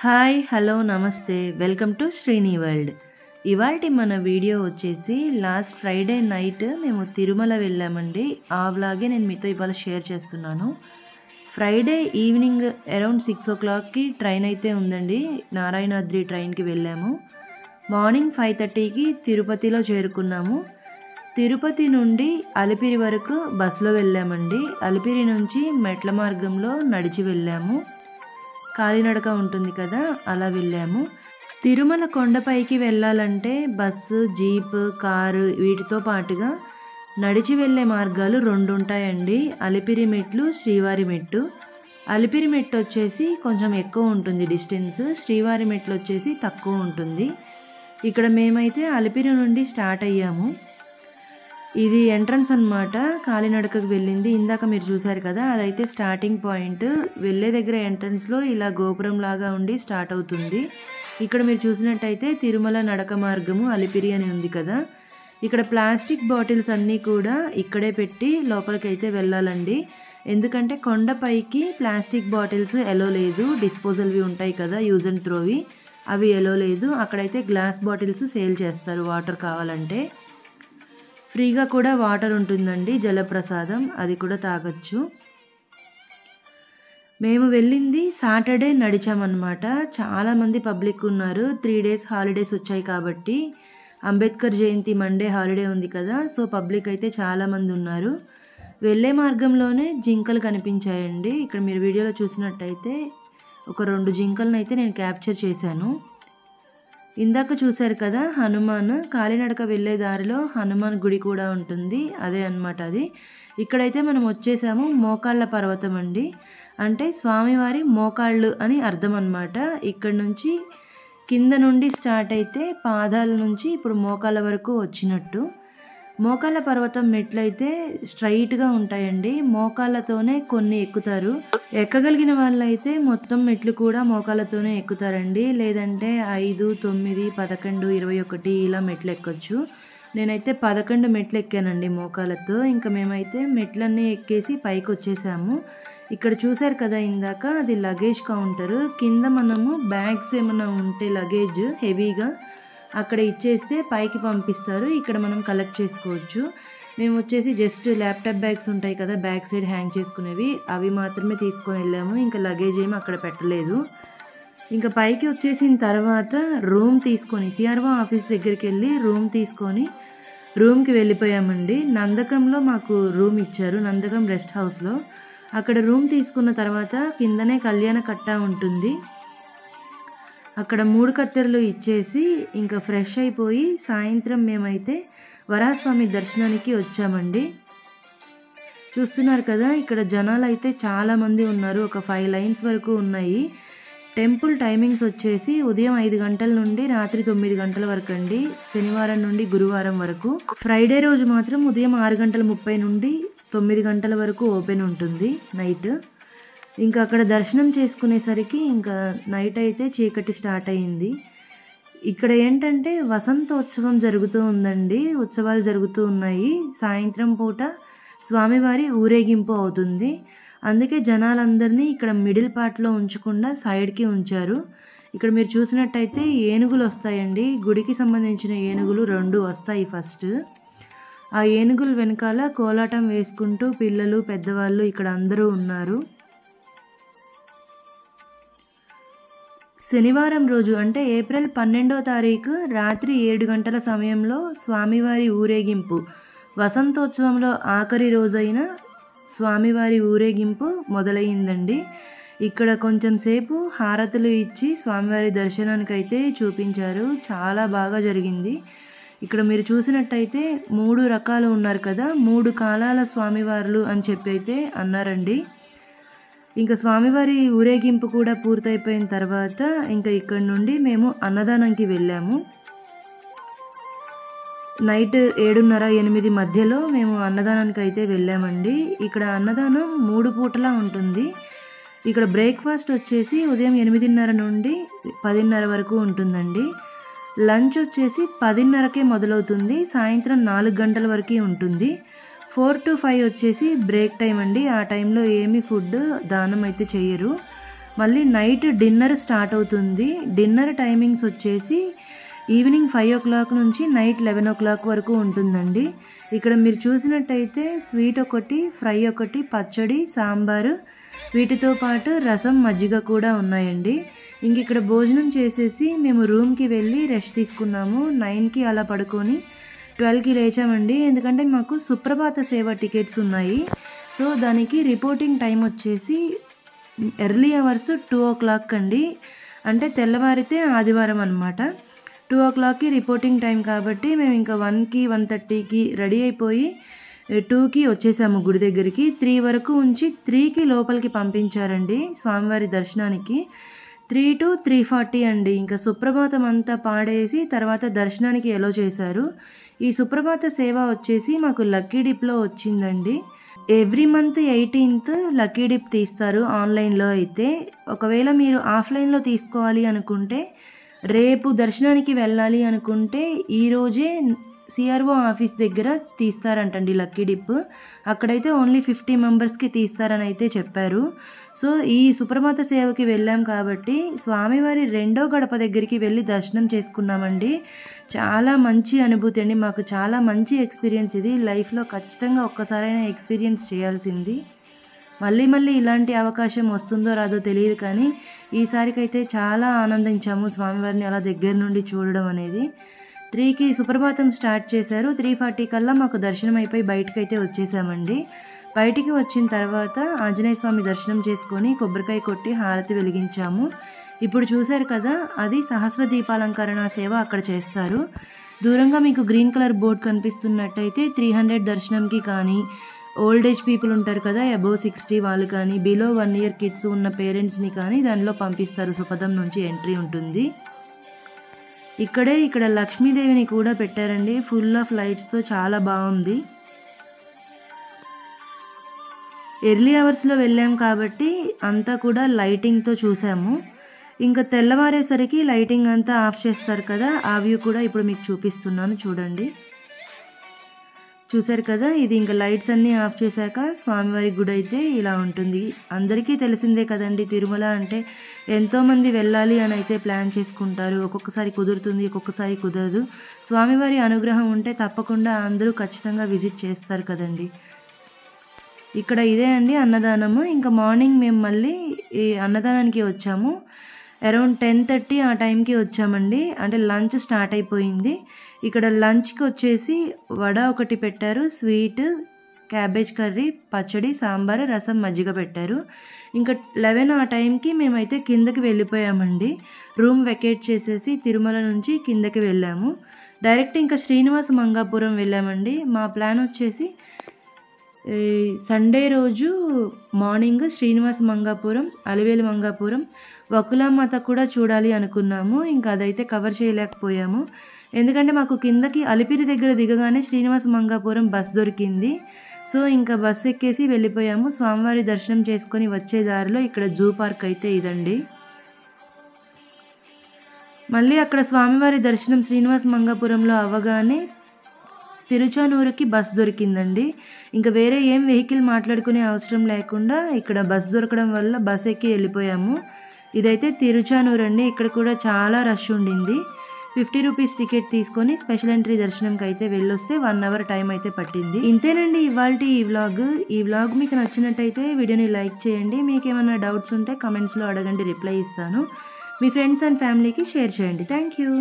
Hi hello నమస్తే welcome to Srini world. ఇవాల్టి మన వీడియో వచ్చేసి లాస్ట్ ఫ్రైడే నైట్ మేము తిరుమల వెళ్ళామండి. ఆ వ్లాగే నేను మీతో ఇవాళ షేర్ చేస్తున్నాను. ఫ్రైడే ఈవినింగ్ అరౌండ్ 6 o'clockకి ట్రైన్ అయితే ఉందండి. నారాయణాద్రి ట్రైన్కి వెళ్ళాము. మార్నింగ్ 5:30కి తిరుపతిలో చేరుకున్నాము. తిరుపతి నుండి అలిపిరి వరకు బస్సులో వెళ్ళామండి. అలిపిరి నుంచి మెట్ల మార్గంలో నడిచి వెళ్ళాము. కాలినడక ఉంటుంది కదా, అలా వెళ్ళాము. తిరుమల కొండపైకి వెళ్ళాలంటే బస్సు, జీప్, కారు వీటితో పాటుగా నడిచి వెళ్ళే మార్గాలు 2 ఉంటాయండి. అలిపిరి మెట్లు, శ్రీవారి మెట్టు. అలిపిరి మెట్టు వచ్చేసి కొంచెం ఎక్కువ ఉంటుంది డిస్టెన్స్, శ్రీవారి మెట్లు వచ్చేసి తక్కువ ఉంటుంది. ఇక్కడ మేమైతే అలిపిరి నుండి స్టార్ట్ అయ్యాము. ఇది ఎంట్రన్స్ అన్నమాట, కాలినడకకు వెళ్ళింది. ఇందాక మీరు చూసారు కదా, అదైతే స్టార్టింగ్ పాయింట్. వెళ్ళే దగ్గర ఎంట్రన్స్లో ఇలా గోపురం లాగా ఉండి స్టార్ట్ అవుతుంది. ఇక్కడ మీరు చూసినట్టయితే తిరుమల నడక మార్గము అలిపిరి అని ఉంది కదా. ఇక్కడ ప్లాస్టిక్ బాటిల్స్ అన్నీ కూడా ఇక్కడే పెట్టి లోపలికి అయితే వెళ్ళాలండి. ఎందుకంటే కొండపైకి ప్లాస్టిక్ బాటిల్స్ ఎలో లేదు. డిస్పోజల్వి ఉంటాయి కదా, యూజ్ అండ్ త్రోవి, అవి ఎలో లేదు. అక్కడైతే గ్లాస్ బాటిల్స్ సేల్ చేస్తారు వాటర్ కావాలంటే. ఫ్రీగా కూడా వాటర్ ఉంటుందండి, జలప్రసాదం, అది కూడా తాగొచ్చు. మేము వెళ్ళింది సాటర్డే నడిచామన్నమాట. చాలామంది పబ్లిక్ ఉన్నారు. 3 days హాలిడేస్ వచ్చాయి కాబట్టి, అంబేద్కర్ జయంతి మండే హాలిడే ఉంది కదా, సో పబ్లిక్ అయితే చాలామంది ఉన్నారు. వెళ్ళే మార్గంలోనే జింకలు కనిపించాయండి. ఇక్కడ మీరు వీడియోలో చూసినట్టయితే ఒక 2 జింకలను అయితే నేను క్యాప్చర్ చేశాను. ఇందాక చూశారు కదా హనుమాన్, కాలినడక వెళ్ళే దారిలో హనుమాన్ గుడి కూడా ఉంటుంది, అదే అన్నమాట అది. ఇక్కడైతే మనం వచ్చేసాము మోకాళ్ళ పర్వతం అండి. అంటే స్వామివారి మోకాళ్ళు అని అర్థం అన్నమాట. ఇక్కడ నుంచి కింద నుండి స్టార్ట్ అయితే పాదాల నుంచి ఇప్పుడు మోకాళ్ళ వరకు వచ్చినట్టు. మోకాళ్ళ పర్వతం మెట్లయితే స్ట్రైట్గా ఉంటాయండి. మోకాళ్ళతోనే కొన్ని ఎక్కుతారు. ఎక్కగలిగిన వాళ్ళైతే మొత్తం మెట్లు కూడా మోకాళ్ళతోనే ఎక్కుతారండి. లేదంటే 5, 9, 11, 21 ఇలా మెట్లు ఎక్కొచ్చు. నేనైతే 11 మెట్లు ఎక్కానండి మోకాళ్ళతో. ఇంకా మేమైతే మెట్లన్నీ ఎక్కేసి పైకి వచ్చేసాము. ఇక్కడ చూసారు కదా ఇందాక, అది లగేజ్ కౌంటరు. కింద మనము బ్యాగ్స్ ఏమైనా ఉంటే లగేజ్ హెవీగా అక్కడ ఇచ్చేస్తే పైకి పంపిస్తారు. ఇక్కడ మనం కలెక్ట్ చేసుకోవచ్చు. మేము వచ్చేసి జస్ట్ ల్యాప్టాప్ బ్యాగ్స్ ఉంటాయి కదా, బ్యాక్ సైడ్ హ్యాంగ్ చేసుకునేవి, అవి మాత్రమే తీసుకొని వెళ్ళాము. ఇంకా లగేజ్ ఏమి అక్కడ పెట్టలేదు. ఇంకా పైకి వచ్చేసిన తర్వాత రూమ్ తీసుకొని సిఆర్ఓ ఆఫీస్ దగ్గరికి వెళ్ళి రూమ్ తీసుకొని రూమ్కి వెళ్ళిపోయామండి. నందకంలో మాకు రూమ్ ఇచ్చారు, నందకం రెస్ట్ హౌస్లో. అక్కడ రూమ్ తీసుకున్న తర్వాత కిందనే కళ్యాణ కట్ట ఉంటుంది. అక్కడ 3 కత్తెరలు ఇచ్చేసి ఇంకా ఫ్రెష్ అయిపోయి సాయంత్రం మేమైతే వరాహస్వామి దర్శనానికి వచ్చామండి. చూస్తున్నారు కదా, ఇక్కడ జనాలు అయితే చాలామంది ఉన్నారు. ఒక 5 లైన్స్ వరకు ఉన్నాయి. టెంపుల్ టైమింగ్స్ వచ్చేసి ఉదయం 5 గంటల నుండి రాత్రి 9 గంటల వరకు అండి, శనివారం నుండి గురువారం వరకు. ఫ్రైడే రోజు మాత్రం ఉదయం 6:30 నుండి 9 గంటల వరకు ఓపెన్ ఉంటుంది నైట్. ఇంకా అక్కడ దర్శనం చేసుకునేసరికి ఇంకా నైట్ అయితే చీకటి స్టార్ట్ అయ్యింది. ఇక్కడ ఏంటంటే వసంతోత్సవం జరుగుతూ ఉందండి, ఉత్సవాలు జరుగుతూ ఉన్నాయి. సాయంత్రం పూట స్వామివారి ఊరేగింపు అవుతుంది. అందుకే జనాలందరినీ ఇక్కడ మిడిల్ పార్ట్లో ఉంచకుండా సైడ్కి ఉంచారు. ఇక్కడ మీరు చూసినట్టయితే ఏనుగులు వస్తాయండి, గుడికి సంబంధించిన ఏనుగులు 2 వస్తాయి ఫస్ట్. ఆ ఏనుగులు వెనకాల కోలాటం వేసుకుంటూ పిల్లలు, పెద్దవాళ్ళు ఇక్కడ అందరూ ఉన్నారు. శనివారం రోజు అంటే ఏప్రిల్ 12వ తారీఖు రాత్రి 7 గంటల సమయంలో స్వామివారి ఊరేగింపు, వసంతోత్సవంలో ఆఖరి రోజైన స్వామివారి ఊరేగింపు మొదలయ్యిందండి. ఇక్కడ కొంచెం సేపు హారతులు ఇచ్చి స్వామివారి దర్శనానికి అయితే చూపించారు. చాలా బాగా జరిగింది. ఇక్కడ మీరు చూసినట్టయితే 3 రకాలు ఉన్నారు కదా, 3 కాలాల స్వామివార్లు అని చెప్పి అయితే అన్నారండి. ఇంకా స్వామివారి ఊరేగింపు కూడా పూర్తయిపోయిన తర్వాత ఇంకా ఇక్కడ నుండి మేము అన్నదానంకి వెళ్ళాము. నైట్ 7:30, 8 మధ్యలో మేము అన్నదానానికి అయితే వెళ్ళామండి. ఇక్కడ అన్నదానం 3 పూటలా ఉంటుంది. ఇక్కడ బ్రేక్ఫాస్ట్ వచ్చేసి ఉదయం 8:30 నుండి 10:30 వరకు ఉంటుందండి. లంచ్ వచ్చేసి 10:30కే మొదలవుతుంది, సాయంత్రం 4 గంటల వరకు ఉంటుంది. 4 to 5 వచ్చేసి బ్రేక్ టైం అండి. ఆ టైంలో ఏమి ఫుడ్ దానం అయితే చేయరు. మళ్ళీ నైట్ డిన్నర్ స్టార్ట్ అవుతుంది. డిన్నర్ టైమింగ్స్ వచ్చేసి ఈవినింగ్ 5 o'clock నుంచి నైట్ 11 o'clock వరకు ఉంటుందండి. ఇక్కడ మీరు చూసినట్టయితే స్వీట్ ఒకటి, ఫ్రై ఒకటి, పచ్చడి, సాంబారు, వీటితో పాటు రసం, మజ్జిగ కూడా ఉన్నాయండి. ఇంక ఇక్కడ భోజనం చేసేసి మేము రూమ్కి వెళ్ళి రెస్ట్ తీసుకున్నాము. 9కి అలా పడుకొని 12కి లేచామండి. ఎందుకంటే మాకు సుప్రభాత సేవ టికెట్స్ ఉన్నాయి. సో దానికి రిపోర్టింగ్ టైం వచ్చేసి ఎర్లీ అవర్స్ 2 o'clock అండి. అంటే తెల్లవారితే ఆదివారం అనమాట. 2 o'clockకి రిపోర్టింగ్ టైం కాబట్టి మేము ఇంకా 1కి 1:30కి రెడీ అయిపోయి 2కి వచ్చేసాము గుడి దగ్గరికి. 3 వరకు ఉంచి 3కి లోపలికి పంపించారండి స్వామివారి దర్శనానికి. 3 to 3:40 అండి. ఇంకా సుప్రభాతం అంతా పాడేసి తర్వాత దర్శనానికి ఎలో చేశారు. ఈ సుప్రభాత సేవ వచ్చేసి మాకు లక్కీ డిప్లో వచ్చిందండి. Every month 18th lucky dip తీస్తారు ఆన్లైన్లో అయితే. ఒకవేళ మీరు ఆఫ్లైన్లో తీసుకోవాలి అనుకుంటే, రేపు దర్శనానికి వెళ్ళాలి అనుకుంటే ఈరోజే సిఆర్ఓ ఆఫీస్ దగ్గర తీస్తారంటండి లక్కీ డిప్. అక్కడైతే ఓన్లీ 50 మెంబర్స్కి తీస్తారని అయితే చెప్పారు. సో ఈ సుప్రభాత సేవకి వెళ్ళాం కాబట్టి స్వామివారి 2వ గడప దగ్గరికి వెళ్ళి దర్శనం చేసుకున్నామండి. చాలా మంచి అనుభూతి అండి. మాకు చాలా మంచి ఎక్స్పీరియన్స్ ఇది. లైఫ్లో ఖచ్చితంగా ఒక్కసారైనా ఎక్స్పీరియన్స్ చేయాల్సింది. మళ్ళీ మళ్ళీ ఇలాంటి అవకాశం వస్తుందో రాదో తెలియదు, కానీ ఈసారికైతే చాలా ఆనందించాము స్వామివారిని అలా దగ్గర నుండి చూడడం అనేది. 3కి సుప్రభాతం స్టార్ట్ చేశారు. 3:40 కల్లా మాకు దర్శనం అయిపోయి బయటకైతే వచ్చేసామండి. బయటికి వచ్చిన తర్వాత ఆంజనేయ స్వామి దర్శనం చేసుకొని కొబ్బరికాయ కొట్టి హారతి వెలిగించాము. ఇప్పుడు చూశారు కదా, అది సహస్ర దీపాలంకరణ సేవ అక్కడ చేస్తారు. దూరంగా మీకు గ్రీన్ కలర్ బోర్డు కనిపిస్తున్నట్టయితే 300 దర్శనంకి కానీ, ఓల్డ్ ఏజ్ పీపుల్ ఉంటారు కదా, అబోవ్ 60 వాళ్ళు కానీ, బిలో 1 year కిడ్స్ ఉన్న పేరెంట్స్ని కానీ దానిలో పంపిస్తారు. సుపథం నుంచి ఎంట్రీ ఉంటుంది. ఇక్కడ లక్ష్మీదేవిని కూడా పెట్టారండి. ఫుల్ ఆఫ్ లైట్స్తో చాలా బాగుంది. ఎర్లీ అవర్స్లో వెళ్ళాం కాబట్టి అంతా కూడా లైటింగ్తో చూసాము. ఇంకా తెల్లవారేసరికి లైటింగ్ అంతా ఆఫ్ చేస్తారు కదా, ఆ వ్యూ కూడా ఇప్పుడు మీకు చూపిస్తున్నాను చూడండి. చూసారు కదా, ఇది ఇంకా లైట్స్ అన్నీ ఆఫ్ చేశాక స్వామివారి గుడి అయితే ఇలా ఉంటుంది. అందరికీ తెలిసిందే కదండి, తిరుమల అంటే ఎంతోమంది వెళ్ళాలి అని అయితే ప్లాన్ చేసుకుంటారు. ఒక్కొక్కసారి కుదురుతుంది, ఒక్కొక్కసారి కుదరదు. స్వామివారి అనుగ్రహం ఉంటే తప్పకుండా అందరూ ఖచ్చితంగా విజిట్ చేస్తారు కదండి. ఇక్కడ ఇదే అండి అన్నదానము. ఇంకా మార్నింగ్ మేము మళ్ళీ ఈ అన్నదానానికి వచ్చాము. అరౌండ్ 10:30 ఆ టైంకి వచ్చామండి. అంటే లంచ్ స్టార్ట్ అయిపోయింది. ఇక్కడ లంచ్కి వచ్చేసి వడ ఒకటి పెట్టారు, స్వీట్, క్యాబేజ్ కర్రీ, పచ్చడి, సాంబారు, రసం, మజ్జిగ పెట్టారు. ఇంకా 11 ఆ టైంకి మేమైతే కిందకి వెళ్ళిపోయామండి. రూమ్ వెకేట్ చేసేసి తిరుమల నుంచి కిందకి వెళ్ళాము. డైరెక్ట్ ఇంకా శ్రీనివాస మంగాపురం వెళ్ళామండి. మా ప్లాన్ వచ్చేసి సండే రోజు మార్నింగ్ శ్రీనివాస మంగాపురం, అలివేలు మంగాపురం, వకులామాత కూడా చూడాలి అనుకున్నాము. ఇంకా అదైతే కవర్ చేయలేకపోయాము. ఎందుకంటే మాకు కిందకి అలిపిరి దగ్గర దిగగానే శ్రీనివాస మంగాపురం బస్ దొరికింది. సో ఇంకా బస్ ఎక్కేసి వెళ్ళిపోయాము. స్వామివారి దర్శనం చేసుకొని వచ్చే దారిలో ఇక్కడ జూ పార్క్ అయితే ఇదండి. మళ్ళీ అక్కడ స్వామివారి దర్శనం శ్రీనివాస మంగాపురంలో అవ్వగానే తిరుచానూరుకి బస్ దొరికిందండి. ఇంకా వేరే ఏం వెహికల్ మాట్లాడుకునే అవసరం లేకుండా ఇక్కడ బస్ దొరకడం వల్ల బస్ ఎక్కి వెళ్ళిపోయాము. ఇదైతే తిరుచానూరు అండి. ఇక్కడ కూడా చాలా రష్ ఉండింది. 50 రూపీస్ టికెట్ తీసుకొని స్పెషల్ ఎంట్రీ దర్శనంకి అయితే వెళ్ళొస్తే 1 hour టైం అయితే పట్టింది. ఇంతేనండి ఇవాల్టి ఈ వ్లాగ్ మీకు నచ్చినట్టయితే వీడియోని లైక్ చేయండి. మీకు ఏమైనా డౌట్స్ ఉంటే కమెంట్స్లో అడగండి, రిప్లై ఇస్తాను. మీ ఫ్రెండ్స్ అండ్ ఫ్యామిలీకి షేర్ చేయండి. Thank you.